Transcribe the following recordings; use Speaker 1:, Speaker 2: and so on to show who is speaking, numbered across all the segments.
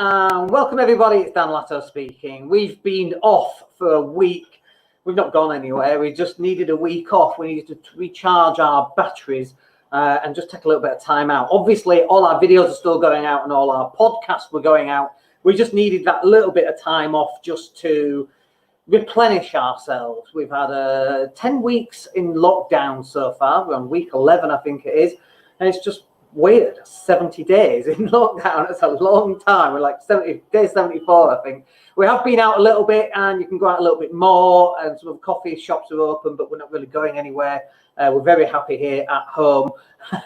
Speaker 1: Welcome everybody, it's Dan Latto speaking. We've been off for a week. We've not gone anywhere, we just needed a week off. We needed to recharge our batteries and just take a little bit of time out. Obviously, all our videos are still going out and all our podcasts were going out. We just needed that little bit of time off just to replenish ourselves. We've had 10 weeks in lockdown so far. We're on week 11, I think it is, and it's just weird. 70 days in lockdown, that's a long time. We're like 70 days, 74, I think. We have been out a little bit, and you can go out a little bit more, and some of the coffee shops are open, but we're not really going anywhere. We're very happy here at home,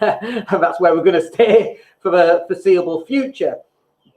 Speaker 1: and that's where we're going to stay for the foreseeable future.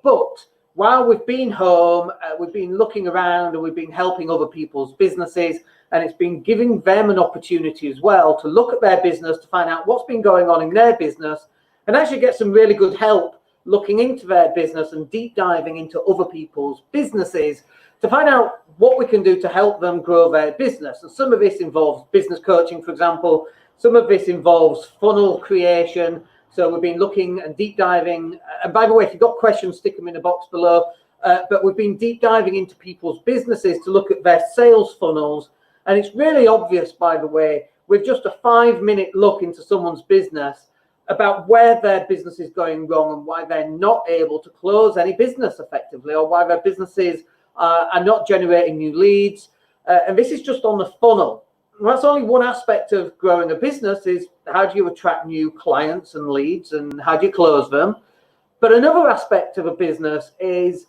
Speaker 1: But while we've been home, we've been looking around and we've been helping other people's businesses, and it's been giving them an opportunity as well to look at their business, to find out what's been going on in their business, and actually get some really good help looking into their business and deep diving into other people's businesses to find out what we can do to help them grow their business. And some of this involves business coaching, for example. Some of this involves funnel creation. So we've been looking and deep diving. And by the way, if you've got questions, stick them in the box below. But we've been deep diving into people's businesses to look at their sales funnels. And it's really obvious, by the way, with just a 5-minute look into someone's business, about where their business is going wrong and why they're not able to close any business effectively, or why their businesses are not generating new leads. And this is just on the funnel. And that's only one aspect of growing a business, is how do you attract new clients and leads and how do you close them? But another aspect of a business is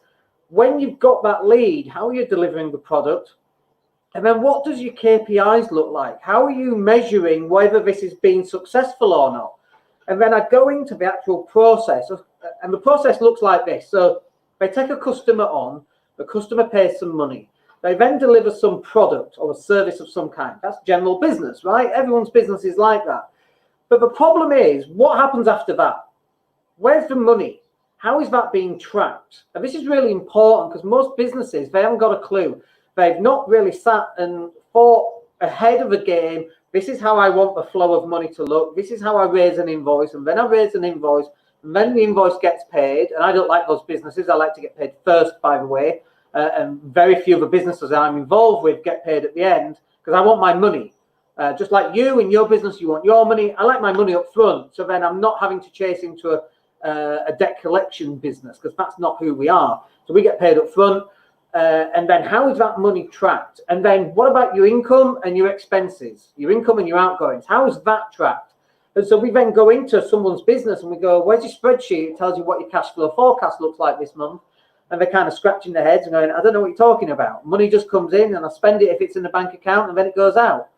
Speaker 1: when you've got that lead, how are you delivering the product? And then what does your KPIs look like? How are you measuring whether this is being successful or not? And then I go into the actual process, and the process looks like this. So they take a customer on, the customer pays some money. They then deliver some product or a service of some kind. That's general business, right? Everyone's business is like that. But the problem is, what happens after that? Where's the money? How is that being tracked? And this is really important because most businesses, they haven't got a clue. They've not really sat and thought ahead of the game. This is how I want the flow of money to look. This is how I raise an invoice, and then I raise an invoice, and then the invoice gets paid. And I don't like those businesses. I like to get paid first, by the way. And very few of the businesses I'm involved with get paid at the end because I want my money. Just like you in your business, you want your money. I like my money up front, so then I'm not having to chase into a debt collection business, because that's not who we are. So we get paid up front. And then how is that money tracked? And then what about your income and your expenses, your income and your outgoings? How is that tracked? And so we then go into someone's business and we go, where's your spreadsheet? It tells you what your cash flow forecast looks like this month. And they're kind of scratching their heads and going, I don't know what you're talking about. Money just comes in and I spend it if it's in the bank account, and then it goes out.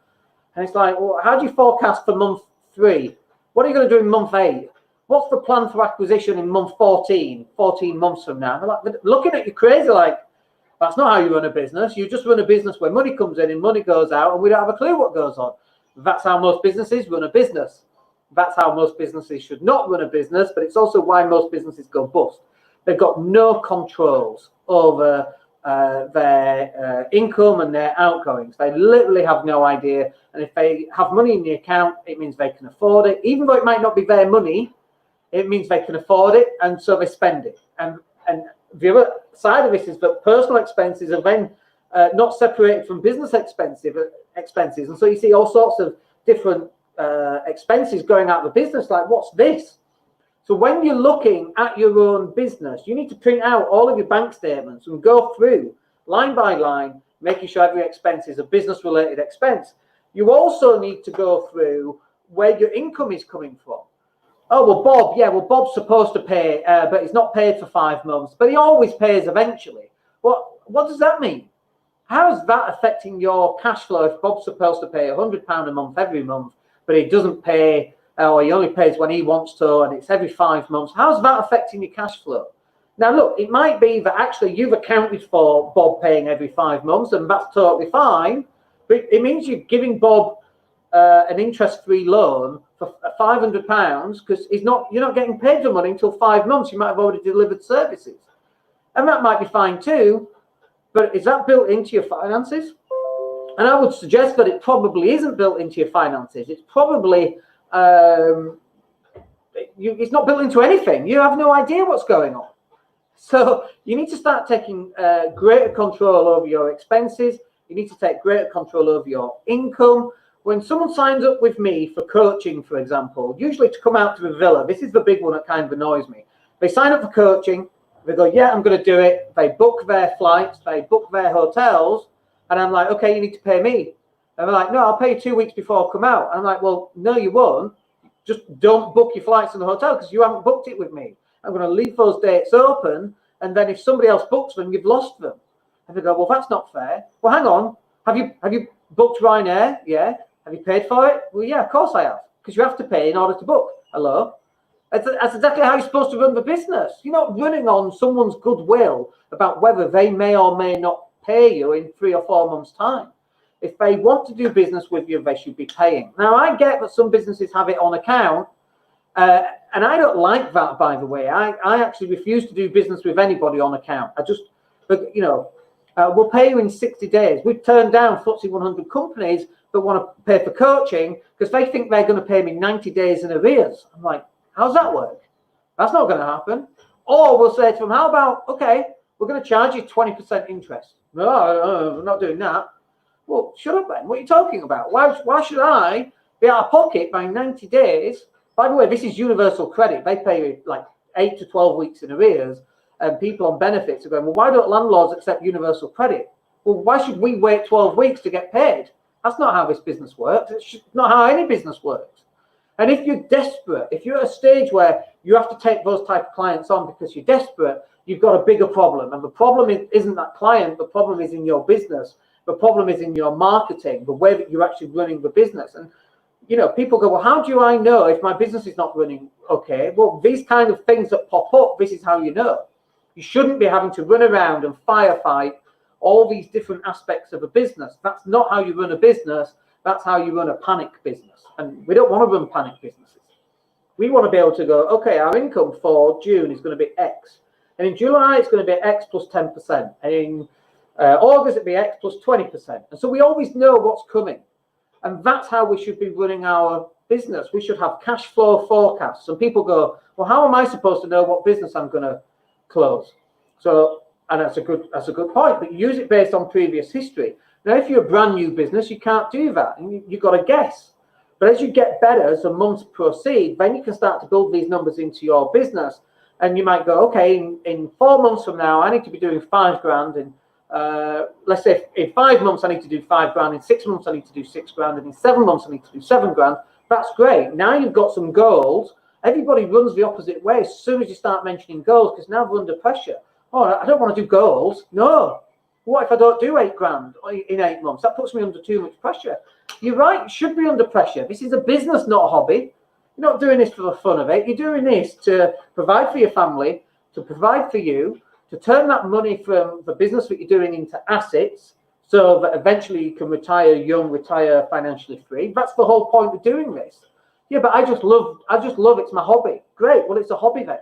Speaker 1: And it's like, well, how do you forecast for month 3? What are you going to do in month 8? What's the plan for acquisition in month 14 months from now? And they're like, looking at you crazy, like, that's not how you run a business. You just run a business where money comes in and money goes out, and we don't have a clue what goes on. That's how most businesses run a business. That's how most businesses should not run a business, but it's also why most businesses go bust. They've got no controls over their income and their outgoings. They literally have no idea. And if they have money in the account, it means they can afford it. Even though it might not be their money, it means they can afford it, and so they spend it. And the other side of this is that personal expenses are then not separated from business expenses. And so you see all sorts of different expenses going out of the business, like, what's this? So when you're looking at your own business, you need to print out all of your bank statements and go through line by line, making sure every expense is a business-related expense. You also need to go through where your income is coming from. Oh, well, Bob, Bob's supposed to pay, but he's not paid for 5 months, but he always pays eventually. What does that mean? How is that affecting your cash flow if Bob's supposed to pay £100 a month every month, but he doesn't pay, or he only pays when he wants to, and it's every 5 months? How's that affecting your cash flow? Now, look, it might be that actually you've accounted for Bob paying every 5 months, and that's totally fine, but it means you're giving Bob an interest-free loan for £500 because you're not getting paid the money until 5 months. You might have already delivered services, and that might be fine too. But is that built into your finances? And I would suggest that it probably isn't built into your finances. It's probably it's not built into anything. You have no idea what's going on. So you need to start taking greater control over your expenses. You need to take greater control over your income. When someone signs up with me for coaching, for example, usually to come out to a villa, this is the big one that kind of annoys me. They sign up for coaching, they go, yeah, I'm going to do it. They book their flights, they book their hotels, and I'm like, okay, you need to pay me. And they're like, no, I'll pay you 2 weeks before I come out. And I'm like, well, no, you won't. Just don't book your flights in the hotel because you haven't booked it with me. I'm going to leave those dates open, and then if somebody else books them, you've lost them. And they go, well, that's not fair. Well, hang on. Have you booked Ryanair? Yeah. Have you paid for it? Well, yeah, of course I have, because you have to pay in order to book. Hello? That's exactly how you're supposed to run the business. You're not running on someone's goodwill about whether they may or may not pay you in 3 or 4 months' time. If they want to do business with you, they should be paying. Now, I get that some businesses have it on account, and I don't like that, by the way. I actually refuse to do business with anybody on account. We'll pay you in 60 days. We've turned down FTSE 100 companies that want to pay for coaching because they think they're going to pay me 90 days in arrears. I'm like, how's that work? That's not going to happen. Or we'll say to them, how about, okay, we're going to charge you 20% interest. No, I'm not doing that. Well, shut up then. What are you talking about? Why should I be out of pocket by 90 days? By the way, this is universal credit. They pay you like 8 to 12 weeks in arrears, and people on benefits are going, well, why don't landlords accept universal credit? Well, why should we wait 12 weeks to get paid? That's not how this business works. It's not how any business works. And if you're desperate, if you're at a stage where you have to take those type of clients on because you're desperate, you've got a bigger problem. And the problem isn't that client. The problem is in your business. The problem is in your marketing, the way that you're actually running the business. And, people go, well, how do I know if my business is not running okay? Well, these kind of things that pop up, this is how you know. You shouldn't be having to run around and firefight all these different aspects of a business. That's not how you run a business. That's how you run a panic business. And we don't want to run panic businesses. We want to be able to go, okay, our income for June is going to be X. And in July, it's going to be X plus 10%. And in August, it'll be X plus 20%. And so we always know what's coming. And that's how we should be running our business. We should have cash flow forecasts. And people go, well, how am I supposed to know what business I'm going to close? So, and that's a good point, but use it based on previous history. Now, if you're a brand new business, you can't do that. You've got to guess. But as you get better, as the months proceed, then you can start to build these numbers into your business. And you might go, okay, in 4 months from now, I need to be doing 5 grand. And let's say in 5 months, I need to do 5 grand. In 6 months, I need to do 6 grand. And in 7 months, I need to do 7 grand. That's great. Now you've got some goals. Everybody runs the opposite way as soon as you start mentioning goals, because now they're under pressure. Oh, I don't want to do goals. No. What if I don't do 8 grand in 8 months? That puts me under too much pressure. You're right. You should be under pressure. This is a business, not a hobby. You're not doing this for the fun of it. You're doing this to provide for your family, to provide for you, to turn that money from the business that you're doing into assets so that eventually you can retire young, retire financially free. That's the whole point of doing this. Yeah, but I just love it's my hobby. Great. Well, it's a hobby then.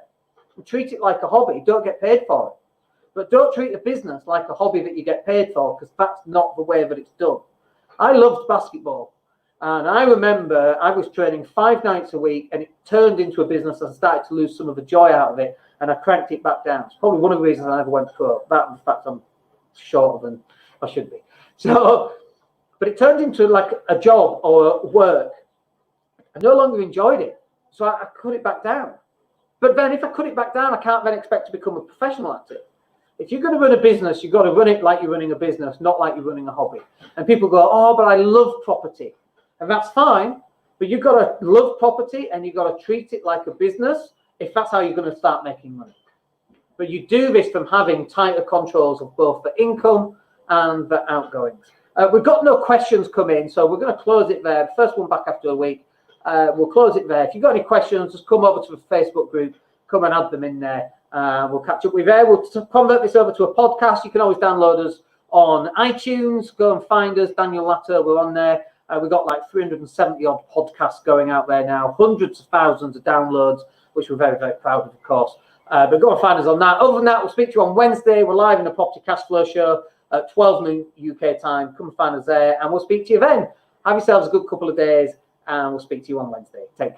Speaker 1: Treat it like a hobby. Don't get paid for it. But don't treat a business like a hobby that you get paid for, because that's not the way that it's done. I loved basketball. And I remember I was training 5 nights a week, and it turned into a business. I started to lose some of the joy out of it, and I cranked it back down. It's probably one of the reasons I never went pro. That, in fact, I'm shorter than I should be. So, but it turned into like a job or work. I no longer enjoyed it. So I cut it back down. But then if I cut it back down, I can't then expect to become a professional at it. If you're going to run a business, you've got to run it like you're running a business, not like you're running a hobby. And people go, oh, but I love property. And that's fine. But you've got to love property, and you've got to treat it like a business if that's how you're going to start making money. But you do this from having tighter controls of both the income and the outgoings. We've got no questions come in, so we're going to close it there. First one back after a week. We'll close it there. If you've got any questions, just come over to the Facebook group, come and add them in there. We'll catch up with you there. We'll convert this over to a podcast. You can always download us on iTunes. Go and find us, Daniel Latto. We're on there. We've got like 370 odd podcasts going out there now, hundreds of thousands of downloads, which we're very, very proud of course. But go and find us on that. Other than that, we'll speak to you on Wednesday. We're live in the Property Cash Flow Show at 12 noon UK time. Come and find us there, and we'll speak to you then. Have yourselves a good couple of days, and we'll speak to you on Wednesday. Take care.